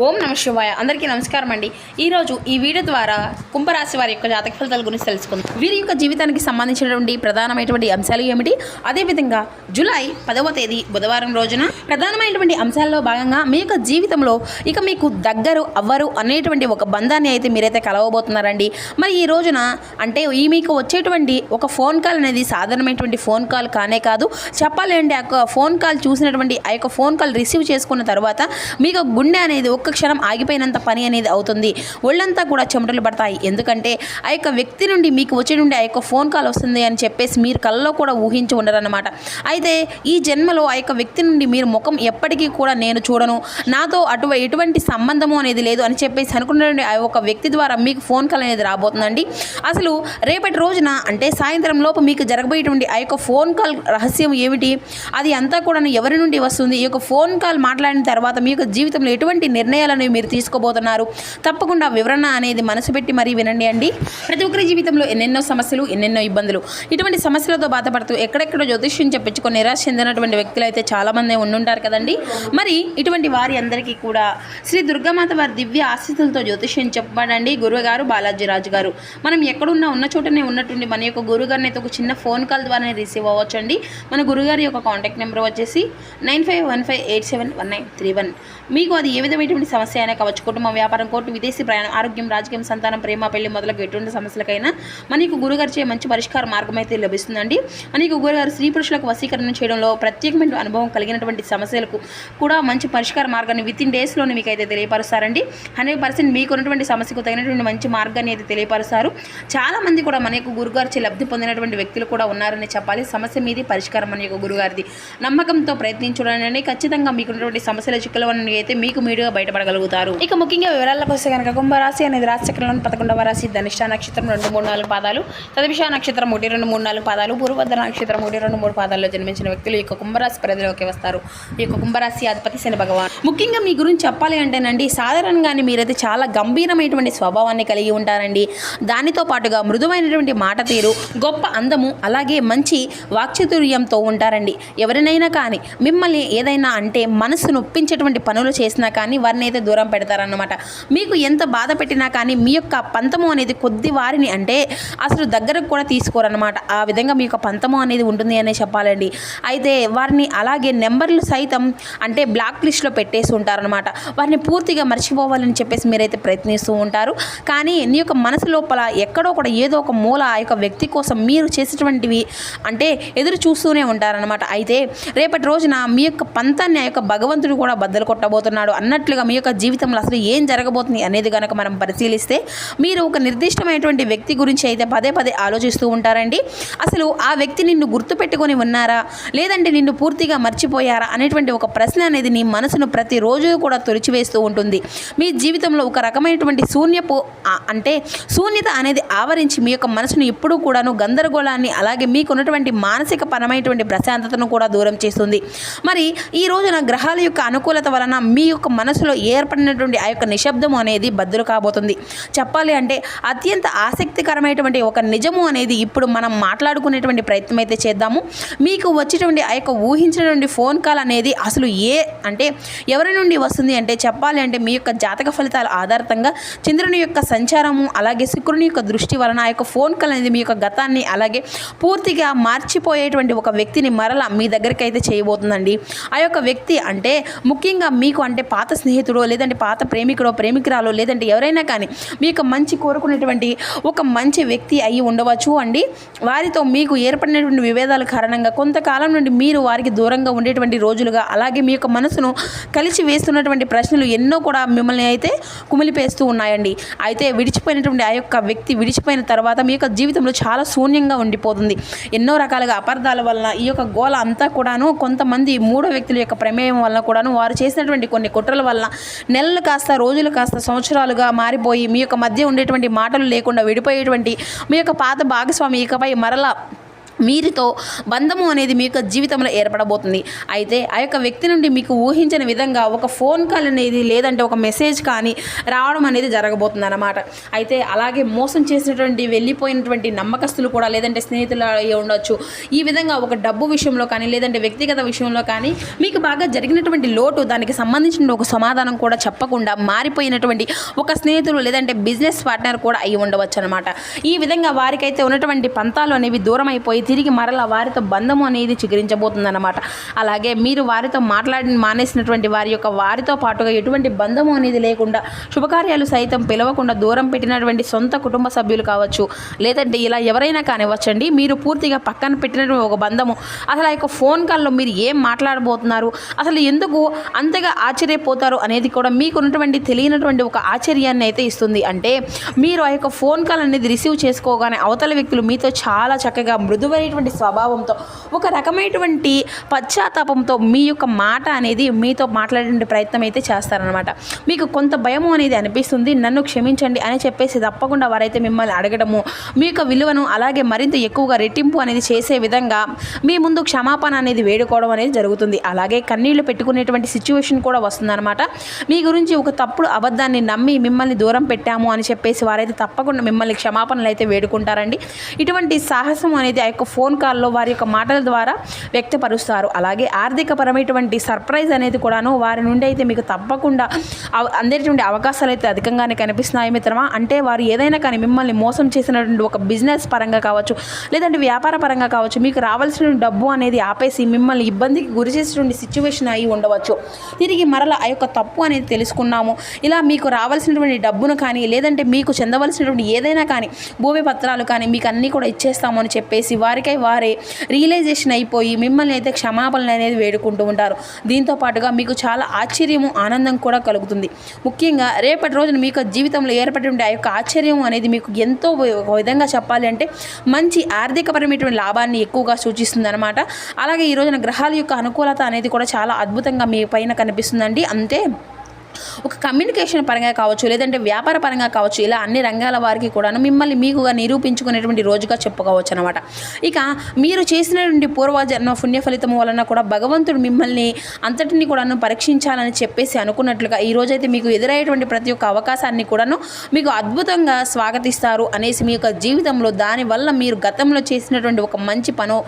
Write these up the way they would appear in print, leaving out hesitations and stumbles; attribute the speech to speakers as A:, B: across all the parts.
A: ఓం నమ శివాయ. అందరికీ నమస్కారం అండి. ఈరోజు ఈ వీడియో ద్వారా కుంభరాశి వారి యొక్క జాతక ఫలితాల గురించి తెలుసుకుందాం. వీరి యొక్క జీవితానికి సంబంధించినటువంటి ప్రధానమైనటువంటి అంశాలు ఏమిటి, అదేవిధంగా జూలై 10వ తేదీ బుధవారం రోజున ప్రధానమైనటువంటి అంశాల్లో భాగంగా మీ యొక్క జీవితంలో ఇక మీకు దగ్గరు అవ్వరు అనేటువంటి ఒక బంధాన్ని అయితే మీరైతే కలవబోతున్నారండి. మరి ఈ రోజున అంటే ఈ మీకు వచ్చేటువంటి ఒక ఫోన్ కాల్ అనేది సాధారణమైనటువంటి ఫోన్ కాల్ కానే కాదు. చెప్పాలి అంటే ఆ ఫోన్ కాల్ చూసినటువంటి ఆ యొక్క ఫోన్ కాల్ రిసీవ్ చేసుకున్న తర్వాత మీకు గుండె అనేది ఒక్క క్షణం ఆగిపోయినంత పని అనేది అవుతుంది. ఒళ్ళంతా కూడా చెమటలు పడతాయి. ఎందుకంటే ఆ యొక్క వ్యక్తి నుండి మీకు వచ్చే నుండి ఆ యొక్క ఫోన్ కాల్ వస్తుంది అని చెప్పేసి మీరు కళ్ళలో కూడా ఊహించి ఉండరన్నమాట. అయితే ఈ జన్మలో ఆ యొక్క వ్యక్తి నుండి మీరు ముఖం ఎప్పటికీ కూడా నేను చూడను, నాతో ఎటువంటి సంబంధము అనేది లేదు అని చెప్పేసి అనుకున్నటువంటి ఆ ఒక వ్యక్తి ద్వారా మీకు ఫోన్ కాల్ అనేది రాబోతుందండి. అసలు రేపటి రోజున అంటే సాయంత్రం లోపు మీకు జరగబోయేటువంటి ఆ యొక్క ఫోన్ కాల్ రహస్యం ఏమిటి, అది అంతా కూడా ఎవరి నుండి వస్తుంది, ఈ యొక్క ఫోన్ కాల్ మాట్లాడిన తర్వాత మీ యొక్క జీవితంలో ఎటువంటి నిర్ణయాలను మీరు తీసుకోబోతున్నారు, తప్పకుండా వివరణ అనేది మనసు పెట్టి మరీ వినండి అండి. ప్రతి ఒక్కరి జీవితంలో ఎన్నెన్నో సమస్యలు, ఎన్నెన్నో ఇబ్బందులు, ఇటువంటి సమస్యలతో బాధపడుతూ ఎక్కడెక్కడో జ్యోతిష్యం చెప్పించుకొని నిరాశ చెందినటువంటి వ్యక్తులు అయితే చాలామంది ఉండుంటారు కదండి. మరి ఇటువంటి వారి అందరికీ కూడా శ్రీ దుర్గామాత వారి దివ్య ఆశీస్సులతో జ్యోతిష్యం చెప్పబడండి గురువుగారు బాలాజీ రాజు గారు. మనం ఎక్కడున్నా ఉన్న చోటనే ఉన్నటువంటి మన యొక్క గురుగారిని అయితే ఒక చిన్న ఫోన్ కాల్ ద్వారానే రిసీవ్ అవ్వచ్చు అండి. మన గురుగారి యొక్క కాంటాక్ట్ నెంబర్ వచ్చేసి 9515871931. మీకు అది ఏ విధమైనటువంటి సమస్య అయినా కావచ్చు, కుటుంబం, వ్యాపారం, కోర్టు, విదేశీ ప్రయాణం, ఆరోగ్యం, రాజకీయం, సంతానం, ప్రేమ, పెళ్లి మొదలగు ఎటువంటి సమస్యలకైనా మనకు గురుగారిచే మంచి పరిష్కార మార్గం అయితే లభిస్తుందండి. మనకు గురుగారు స్త్రీ పురుషులకు వశీకరణ చేయడంలో ప్రత్యేకమైన అనుభవం కలిగినటువంటి సమస్యలకు కూడా మంచి పరిష్కార మార్గాన్ని వితిన్ డేస్లోనే మీకు అయితే తెలియపరుస్తారండి. 100% మీకు ఉన్నటువంటి సమస్యకు తగినటువంటి మంచి మార్గాన్ని అయితే తెలియపరుస్తారు. చాలామంది కూడా మన యొక్క గురుగారిచే లబ్ధి పొందినటువంటి వ్యక్తులు కూడా ఉన్నారని చెప్పాలి. సమస్య మీది పరిష్కారం మన యొక్క గురుగారిది. నమ్మకంతో ప్రయత్నించడానికి ఖచ్చితంగా మీకున్నటువంటి సమస్యల చిక్కులవన్నీ అయితే మీకు మీరుగా బయటపడగలుగుతారు. ఇక ముఖ్యంగా వివరాలకు వస్తే కనుక కుంభరాశి అనేది రాశిచక్రంలోని 11వ రాశి. ధనిష్ట నక్షత్రం 2, 3, 4 పాదాలు, తదివిష నక్షత్రం 1, 2, 3, 4 పాదాలు, పూర్వభద్ర నక్షత్రం 1, 2, 3 పాదాల్లో జన్మించిన వ్యక్తులు ఈ యొక్క కుంభరాశి పరిధిలోకి వస్తారు. ఈ యొక్క కుంభరాశి అధిపతి శని భగవాన్. ముఖ్యంగా మీ గురించి చెప్పాలి అంటేనండి, సాధారణంగానే మీరైతే చాలా గంభీరమైనటువంటి స్వభావాన్ని కలిగి ఉంటారండి. దానితో పాటుగా మృదువైనటువంటి మాట తీరు, గొప్ప అందము, అలాగే మంచి వాక్చాతుర్యంతో ఉంటారండి. ఎవరినైనా కానీ మిమ్మల్ని ఏదైనా అంటే మనసు నొప్పించేటువంటి పనులు చేసినా కానీ వారిని అయితే దూరం పెడతారన్నమాట. మీకు ఎంత బాధ పెట్టినా కానీ మీ యొక్క పంతము అనేది కొద్ది వారిని అంటే అసలు దగ్గరకు కూడా తీసుకోరన్నమాట. ఆ విధంగా మీ యొక్క పంతము అనేది ఉంటుంది అనే చెప్పాలండి. అయితే వారిని అలాగే నెంబర్లు సైతం అంటే బ్లాక్ లిస్ట్లో పెట్టేసి ఉంటారనమాట. వారిని పూర్తిగా మర్చిపోవాలని చెప్పేసి మీరైతే ప్రయత్నిస్తూ ఉంటారు. కానీ నీ యొక్క మనసు లోపల ఎక్కడో కూడా ఏదో ఒక మూల ఆ యొక్క వ్యక్తి కోసం మీరు చేసేటువంటివి అంటే ఎదురు చూస్తూనే ఉంటారనమాట. అయితే రేపటి రోజున మీ యొక్క పంతాన్ని ఆ యొక్క భగవంతుడు కూడా బద్దలు కొట్టబోతున్నాడు అన్నట్లుగా మీ యొక్క జీవితంలో అసలు ఏం జరగబోతుంది అనేది కనుక మనం పరిశీలిస్తే మీరు ఒక నిర్దిష్టమైనటువంటి వ్యక్తి గురించి అయితే పదే పదే ఆలోచిస్తూ ఉంటారండి. అసలు ఆ వ్యక్తి నిన్ను గుర్తుపెట్టుకొని ఉన్నారా, లేదంటే నిన్ను పూర్తిగా మర్చిపోయారా అనేటువంటి ఒక ప్రశ్న అనేది నీ మనసును ప్రతిరోజు కూడా తొలిచివేస్తూ ఉంటుంది. మీ జీవితంలో ఒక రకమైనటువంటి శూన్యత అనేది ఆవరించి మీ యొక్క మనసును ఎప్పుడూ కూడాను గందరగోళాన్ని అలాగే మీకున్నటువంటి మానసిక పరమైనటువంటి ప్రశాంతతను కూడా దూరం చేస్తుంది. మరి ఈ రోజున గ్రహాల యొక్క అనుకూలత వలన మీ యొక్క మనసులో ఏర్పడినటువంటి ఆ యొక్క నిశ్శబ్దము అనేది బద్దలు కాబోతుంది. చెప్పాలి అంటే అత్యంత ఆసక్తికరమైనటువంటి ఒక నిజము అనేది ఇప్పుడు మనం మాట్లాడుకునేటువంటి ప్రయత్నం అయితే చేద్దాము. మీకు వచ్చేటువంటి ఆ యొక్క ఊహించినటువంటి ఫోన్ కాల్ అనేది అసలు ఎవరి నుండి వస్తుంది అంటే చెప్పాలి అంటే మీ యొక్క జాతక ఫలితాల ఆధారంగా చంద్రుని యొక్క సంచారము అలాగే శుక్రుని యొక్క దృష్టి వలన ఆ యొక్క ఫోన్ కాల్ అనేది మీ యొక్క గతాన్ని అలాగే పూర్తిగా మార్చిపోయేటువంటి ఒక వ్యక్తిని మరలా మీ దగ్గరికి అయితే చేయబోతుందండి. ఆ యొక్క వ్యక్తి అంటే ముఖ్యంగా మీకు అంటే పాత స్నేహితుడో లేదంటే పాత ప్రేమికుడో ప్రేమికురాలో లేదంటే ఎవరైనా కానీ మీకు మంచి కోరుకునేటువంటి ఒక మంచి వ్యక్తి అయి ఉండవచ్చు అండి. వారితో మీకు ఏర్పడినటువంటి విభేదాల కారణంగా కొంతకాలం నుండి మీరు వారికి దూరంగా ఉండేటువంటి రోజులుగా అలాగే మీ యొక్క మనసును కలిసి వేస్తున్నటువంటి ప్రశ్నలు ఎన్నో కూడా మిమ్మల్ని అయితే కుమిలిపేస్తూ ఉన్నాయండి. అయితే విడిచిపోయినటువంటి ఆ యొక్క వ్యక్తి విడిచిపోయిన తర్వాత మీ యొక్క జీవితంలో చాలా శూన్యంగా ఉండిపోతుంది. ఎన్నో రకాలుగా అపార్థాల వలన ఈ యొక్క గోల అంతా కూడాను కొంతమంది మూడో వ్యక్తుల యొక్క ప్రమేయం వలన కూడాను వారు చేసినటువంటి కొన్ని కుట్రల వలన నెలలు కాస్త రోజులు కాస్త సంవత్సరాలుగా మారిపోయి మీ యొక్క మధ్య ఉండేటువంటి మాటలు లేకుండా విడిపోయేటువంటి మీ యొక్క పాత భాగస్వామి ఇకపై మరలా మీరుతో బంధము అనేది మీ యొక్క జీవితంలో ఏర్పడబోతుంది. అయితే ఆ యొక్క వ్యక్తి నుండి మీకు ఊహించని విధంగా ఒక ఫోన్ కాల్ అనేది లేదంటే ఒక మెసేజ్ కానీ రావడం అనేది జరగబోతుంది అన్నమాట. అయితే అలాగే మోసం చేసినటువంటి వెళ్ళిపోయినటువంటి నమ్మకస్తులు కూడా లేదంటే స్నేహితులు అయి ఉండొచ్చు. ఈ విధంగా ఒక డబ్బు విషయంలో కానీ లేదంటే వ్యక్తిగత విషయంలో కానీ మీకు బాగా జరిగినటువంటి లోటు దానికి సంబంధించిన ఒక సమాధానం కూడా చెప్పకుండా మారిపోయినటువంటి ఒక స్నేహితులు లేదంటే బిజినెస్ పార్ట్నర్ కూడా అయి ఉండవచ్చు అనమాట. ఈ విధంగా వారికైతే ఉన్నటువంటి పంతాలు అనేవి దూరం అయిపోయి తిరిగి మరలా వారితో బంధము అనేది చిగురించబోతుందన్నమాట. అలాగే మీరు వారితో మానేసినటువంటి వారితో పాటుగా ఎటువంటి బంధము అనేది లేకుండా శుభకార్యాలు సైతం పిలవకుండా దూరం పెట్టినటువంటి సొంత కుటుంబ సభ్యులు కావచ్చు లేదంటే ఇలా ఎవరైనా కానివ్వచ్చండి. మీరు పూర్తిగా పక్కన పెట్టినటువంటి ఒక బంధము అసలు ఆ యొక్క ఫోన్ కాల్లో మీరు ఏం మాట్లాడబోతున్నారు, అసలు ఎందుకు అంతగా ఆశ్చర్యపోతారు అనేది కూడా మీకు ఉన్నటువంటి తెలియనటువంటి ఒక ఆశ్చర్యాన్ని అయితే ఇస్తుంది. అంటే మీరు ఆ యొక్క ఫోన్ కాల్ అనేది రిసీవ్ చేసుకోగానే అవతల వ్యక్తులు మీతో చాలా చక్కగా మృదువైనటువంటి స్వభావంతో ఒక రకమైనటువంటి పశ్చాత్తాపంతో మీ యొక్క మాట అనేది మీతో మాట్లాడే ప్రయత్నం అయితే చేస్తారనమాట. మీకు కొంత భయము అనేది అనిపిస్తుంది, నన్ను క్షమించండి అని చెప్పేసి తప్పకుండా వారైతే మిమ్మల్ని అడగడము మీ యొక్క విలువను అలాగే మరింత ఎక్కువగా రెట్టింపు అనేది చేసే విధంగా మీ ముందు క్షమాపణ అనేది వేడుకోవడం అనేది జరుగుతుంది. అలాగే కన్నీళ్లు పెట్టుకునేటువంటి సిచ్యువేషన్ కూడా వస్తుందన్నమాట. మీ గురించి ఒక తప్పుడు అబద్ధాన్ని నమ్మి మిమ్మల్ని దూరం పెట్టాము అని చెప్పేసి వారైతే తప్పకుండా మిమ్మల్ని క్షమాపణలు అయితే వేడుకుంటారండి. ఇటువంటి సాహసం అనేది ఆ యొక్క ఫోన్ కాల్లో వారి యొక్క మాటల ద్వారా వ్యక్తపరుస్తారు. అలాగే ఆర్థికపరమైనటువంటి సర్ప్రైజ్ అనేది కూడాను వారి నుండి అయితే మీకు తప్పకుండా అందేటువంటి అవకాశాలు అయితే అధికంగానే కనిపిస్తున్నాయి మిత్రమా. అంటే వారు ఏదైనా కానీ మిమ్మల్ని మోసం చేసినటువంటి ఒక బిజినెస్ పరంగా కావచ్చు లేదంటే వ్యాపార పరంగా కావచ్చు మీకు రావాల్సిన డబ్బు అనేది ఆపేసి మిమ్మల్ని ఇబ్బందికి గురి చేసినటువంటి సిచ్యువేషన్ అయి ఉండవచ్చు. తిరిగి మరలా ఆ యొక్క తప్పు అనేది తెలుసుకున్నాము, ఇలా మీకు రావాల్సినటువంటి డబ్బును కానీ లేదంటే మీకు చెందవలసినటువంటి ఏదైనా కానీ భూమి పత్రాలు కానీ మీకు అన్నీ కూడా ఇచ్చేస్తాము అని చెప్పేసి వారికై వారే రియలైజేషన్ అయిపోయి మిమ్మల్ని అయితే క్షమాపణలు అనేది వేడుకుంటూ ఉంటారు. దీంతో పాటుగా మీకు చాలా ఆశ్చర్యము ఆనందం కూడా కలుగుతుంది. ముఖ్యంగా రేపటి రోజున మీ యొక్క జీవితంలో ఏర్పడిన ఆ యొక్క ఆశ్చర్యం అనేది మీకు ఎంతో ఒక విధంగా చెప్పాలి అంటే మంచి ఆర్థికపరమైనటువంటి లాభాన్ని ఎక్కువగా సూచిస్తుంది అనమాట. అలాగే ఈ రోజున గ్రహాల యొక్క అనుకూలత అనేది కూడా చాలా అద్భుతంగా మీ పైన కనిపిస్తుందండి. అంతే ఒక కమ్యూనికేషన్ పరంగా కావచ్చు లేదంటే వ్యాపార పరంగా కావచ్చు ఇలా అన్ని రంగాల వారికి కూడాను మిమ్మల్ని మీకుగా నిరూపించుకునేటువంటి రోజుగా చెప్పుకోవచ్చు అనమాట. ఇక మీరు చేసినటువంటి పూర్వజన్మ పుణ్య ఫలితం వలన కూడా భగవంతుడు మిమ్మల్ని అంతటిని కూడాను పరీక్షించాలని చెప్పేసి అనుకున్నట్లుగా ఈ రోజైతే మీకు ఎదురయ్యేటువంటి ప్రతి ఒక్క అవకాశాన్ని కూడాను మీకు అద్భుతంగా స్వాగతిస్తారు అనేసి మీ యొక్క జీవితంలో దానివల్ల మీరు గతంలో చేసినటువంటి ఒక మంచి పనో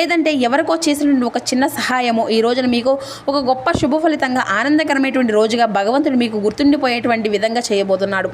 A: లేదంటే ఎవరికో చేసినటువంటి ఒక చిన్న సహాయమో ఈ రోజున మీకు ఒక గొప్ప శుభ ఫలితంగా ఆనందకరమైనటువంటి రోజుగా భగవంతుడు మీకు గుర్తుండిపోయేటువంటి విధంగా చేయబోతున్నాడు.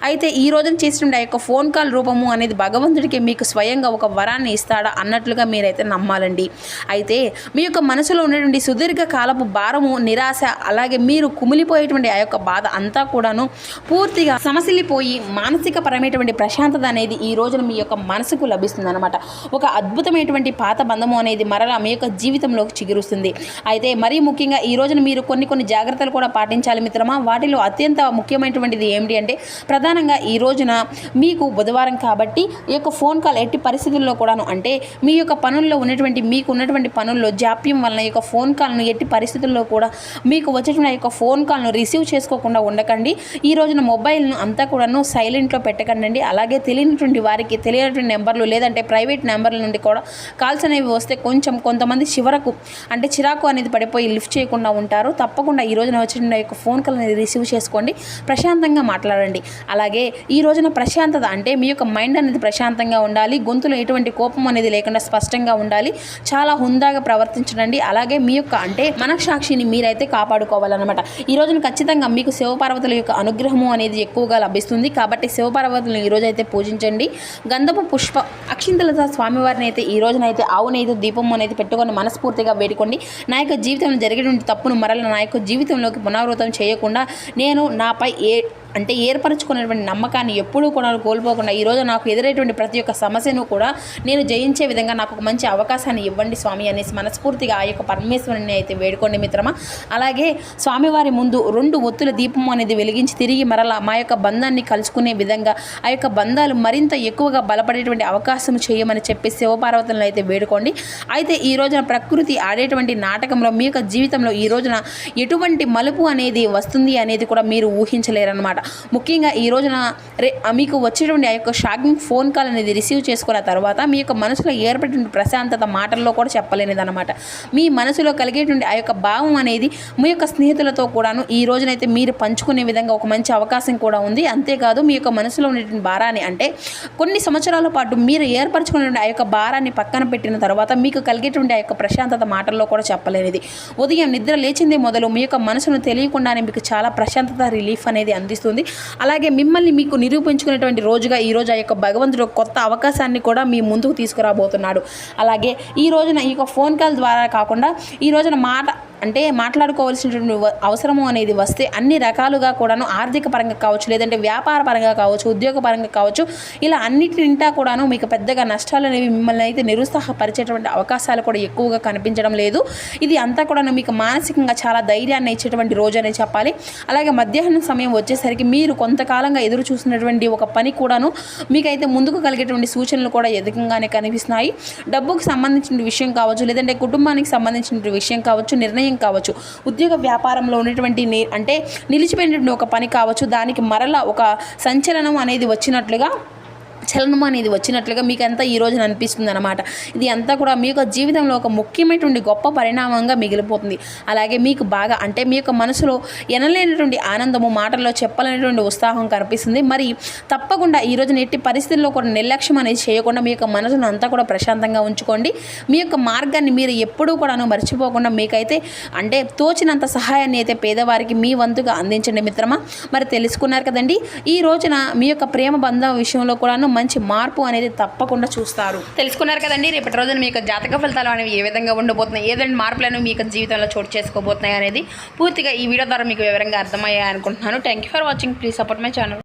A: అయితే ఈ రోజున చేసిన ఆ యొక్క ఫోన్ కాల్ రూపము అనేది భగవంతుడికి మీకు స్వయంగా ఒక వరాన్ని ఇస్తాడా అన్నట్లుగా మీరైతే నమ్మాలండి. అయితే మీ యొక్క మనసులో ఉన్నటువంటి సుదీర్ఘ కాలపు భారము నిరాశ అలాగే మీరు కుమిలిపోయేటువంటి ఆ యొక్క బాధ అంతా కూడాను పూర్తిగా సమసిల్లిపోయి మానసిక పరమైనటువంటి ప్రశాంతత అనేది ఈ రోజున మీ యొక్క మనసుకు లభిస్తుంది అనమాట. ఒక అద్భుతమైనటువంటి పాత బంధము అనేది మరలా మీ యొక్క జీవితంలోకి చిగురుస్తుంది. అయితే మరీ ముఖ్యంగా ఈ రోజున మీరు కొన్ని జాగ్రత్తలు కూడా పాటించాలి మిత్రమా. వాటిలో అత్యంత ముఖ్యమైనటువంటిది ఏమిటి అంటే ప్రధానంగా ఈ రోజున మీకు బుధవారం కాబట్టి ఈ యొక్క ఫోన్ కాల్ ఎట్టి పరిస్థితుల్లో కూడాను అంటే మీ యొక్క పనుల్లో మీకు ఉన్నటువంటి పనుల్లో జాప్యం వలన ఈ యొక్క ఫోన్ కాల్ను ఎట్టి పరిస్థితుల్లో కూడా మీకు వచ్చేటువంటి యొక్క ఫోన్ కాల్ను రిసీవ్ చేసుకోకుండా ఉండకండి. ఈ రోజున మొబైల్ను అంతా కూడాను సైలెంట్లో పెట్టకండి. అలాగే తెలియనటువంటి వారికి తెలియనటువంటి నెంబర్లు లేదంటే ప్రైవేట్ నెంబర్ల నుండి కూడా కాల్స్ అనేవి వస్తే కొంతమంది చిరాకు అనేది పడిపోయి లిఫ్ట్ చేయకుండా ఉంటారు. తప్పకుండా ఈ రోజున వచ్చిన యొక్క ఫోన్ కాల్ అనేది రిసీవ్ చేసుకోండి, ప్రశాంతంగా మాట్లాడండి. అలాగే ఈ రోజున ప్రశాంతత అంటే మీ యొక్క మైండ్ అనేది ప్రశాంతంగా ఉండాలి, గొంతులో ఎటువంటి కోపం అనేది లేకుండా స్పష్టంగా ఉండాలి, చాలా హుందాగా ప్రవర్తించండి. అలాగే మీ యొక్క అంటే మనస్సాక్షిని మీరైతే కాపాడుకోవాలన్నమాట. ఈ రోజున ఖచ్చితంగా మీకు శివపార్వతుల యొక్క అనుగ్రహము అనేది ఎక్కువగా లభిస్తుంది కాబట్టి శివపార్వతులను ఈ రోజు అయితే పూజించండి. గంధపు పుష్ప అక్షింతలతో స్వామివారిని అయితే ఈ రోజునైతే ఆవునైతే దీపం అనేది పెట్టుకొని మనస్ఫూర్తిగా వేడుకోండి. నా యొక్క జీవితంలో జరిగేటువంటి తప్పును మరల నా యొక్క జీవితంలోకి పునరావృతం చేయకుండా నేను నాపై ఏర్పరచుకున్నటువంటి నమ్మకాన్ని ఎప్పుడూ కూడా కోల్పోకుండా ఈరోజు నాకు ఎదురైనటువంటి ప్రతి ఒక్క సమస్యను కూడా నేను జయించే విధంగా నాకు ఒక మంచి అవకాశాన్ని ఇవ్వండి స్వామి అనేసి మనస్ఫూర్తిగా ఆ యొక్క పరమేశ్వరుని అయితే వేడుకోండి మిత్రమా. అలాగే స్వామివారి ముందు 2 ఒత్తుల దీపం అనేది వెలిగించి తిరిగి మరలా మా యొక్క బంధాన్ని కలుసుకునే విధంగా ఆ యొక్క బంధాలు మరింత ఎక్కువగా బలపడేటువంటి అవకాశం చేయమని చెప్పి శివపార్వతులను అయితే వేడుకోండి. అయితే ఈ రోజున ప్రకృతి ఆడేటువంటి నాటకంలో మీ యొక్క జీవితంలో ఈ రోజున ఎటువంటి మలుపు అనేది వస్తుంది అనేది కూడా మీరు ఊహించలేరన్నమాట. ముఖ్యంగా ఈ రోజున మీకు వచ్చేటువంటి ఆ యొక్క షాకింగ్ ఫోన్ కాల్ అనేది రిసీవ్ చేసుకున్న తర్వాత మీ యొక్క మనసులో ఏర్పడిన ప్రశాంతత మాటల్లో కూడా చెప్పలేనిది అనమాట. మీ మనసులో కలిగేటువంటి ఆ యొక్క భావం అనేది మీ యొక్క స్నేహితులతో కూడాను ఈ రోజునైతే మీరు పంచుకునే విధంగా ఒక మంచి అవకాశం కూడా ఉంది. అంతేకాదు మీ యొక్క మనసులో ఉన్నటువంటి భారాన్ని, అంటే కొన్ని సంవత్సరాల పాటు మీరు ఏర్పరచుకునే ఆ యొక్క భారాన్ని పక్కన పెట్టిన తర్వాత మీకు కలిగేటువంటి ఆ యొక్క ప్రశాంతత మాటల్లో కూడా చెప్పలేనిది. ఉదయం నిద్ర లేచిందే మొదలు మీ యొక్క మనసును తెలియకుండానే మీకు చాలా ప్రశాంతత, రిలీఫ్ అనేది అందిస్తుంది. అలాగే మిమ్మల్ని మీకు నిరూపించుకునేటువంటి రోజుగా ఈ రోజు ఆ యొక్క భగవంతుడు కొత్త అవకాశాన్ని కూడా మీ ముందుకు తీసుకురాబోతున్నాడు. అలాగే ఈ రోజున ఈ యొక్క ఫోన్ కాల్ ద్వారా కాకుండా ఈ రోజున మాట్లాడుకోవాల్సినటువంటి అవసరము అనేది వస్తే అన్ని రకాలుగా కూడాను ఆర్థిక పరంగా కావచ్చు, లేదంటే వ్యాపార పరంగా కావచ్చు, ఉద్యోగ పరంగా కావచ్చు, ఇలా అన్నిటింటా కూడాను మీకు పెద్దగా నష్టాలు అనేవి మిమ్మల్ని అయితే నిరుత్సాహపరిచేటువంటి అవకాశాలు కూడా ఎక్కువగా కనిపించడం లేదు. ఇది అంతా కూడాను మీకు మానసికంగా చాలా ధైర్యాన్ని ఇచ్చేటువంటి రోజు అనే చెప్పాలి. అలాగే మధ్యాహ్నం సమయం వచ్చేసరికి మీరు కొంతకాలంగా ఎదురు చూసినటువంటి ఒక పని కూడాను మీకైతే ముందుకు కలిగేటువంటి సూచనలు కూడా అధికంగానే కనిపిస్తున్నాయి. డబ్బుకు సంబంధించిన విషయం కావచ్చు, లేదంటే కుటుంబానికి సంబంధించిన విషయం కావచ్చు, నిర్ణయం కావచ్చు, ఉద్యోగ వ్యాపారంలో ఉన్నటువంటి నిలిచిపోయినటువంటి ఒక పని కావచ్చు, దానికి మరలా ఒక సంచలనం అనేది చలనం అనేది వచ్చినట్లుగా మీకు అంతా ఈ రోజున అనిపిస్తుంది అనమాట. ఇది అంతా కూడా మీ యొక్క జీవితంలో ఒక ముఖ్యమైనటువంటి గొప్ప పరిణామంగా మిగిలిపోతుంది. అలాగే మీకు బాగా, అంటే మీ యొక్క మనసులో ఎనలేనటువంటి ఆనందము, మాటల్లో చెప్పలేనటువంటి ఉత్సాహం కనిపిస్తుంది. మరి తప్పకుండా ఈ రోజున ఎట్టి పరిస్థితుల్లో కూడా నిర్లక్ష్యం అనేది చేయకుండా మీ యొక్క మనసును అంతా కూడా ప్రశాంతంగా ఉంచుకోండి. మీ యొక్క మార్గాన్ని మీరు ఎప్పుడూ కూడాను మర్చిపోకుండా మీకైతే తోచినంత సహాయాన్ని అయితే పేదవారికి మీ వంతుగా అందించండి మిత్రమా. మరి తెలుసుకున్నారు కదండి, ఈ రోజున మీ యొక్క ప్రేమ బంధం విషయంలో కూడాను మంచి మార్పు అనేది తప్పకుండా చూస్తారు. తెలుసుకున్నారు కదండి, రేపటి రోజున మీ యొక్క జాతక ఫలితాలు అనేవి ఏ విధంగా ఉండబోతున్నాయి, ఏదైనా మార్పులను మీ యొక్క జీవితంలో చోటు చేసుకోబోతున్నాయి అనేది పూర్తిగా ఈ వీడియో ద్వారా మీకు వివరంగా అర్థమయ్యాయి అనుకుంటున్నాను. Thank you for watching. Please support my channel.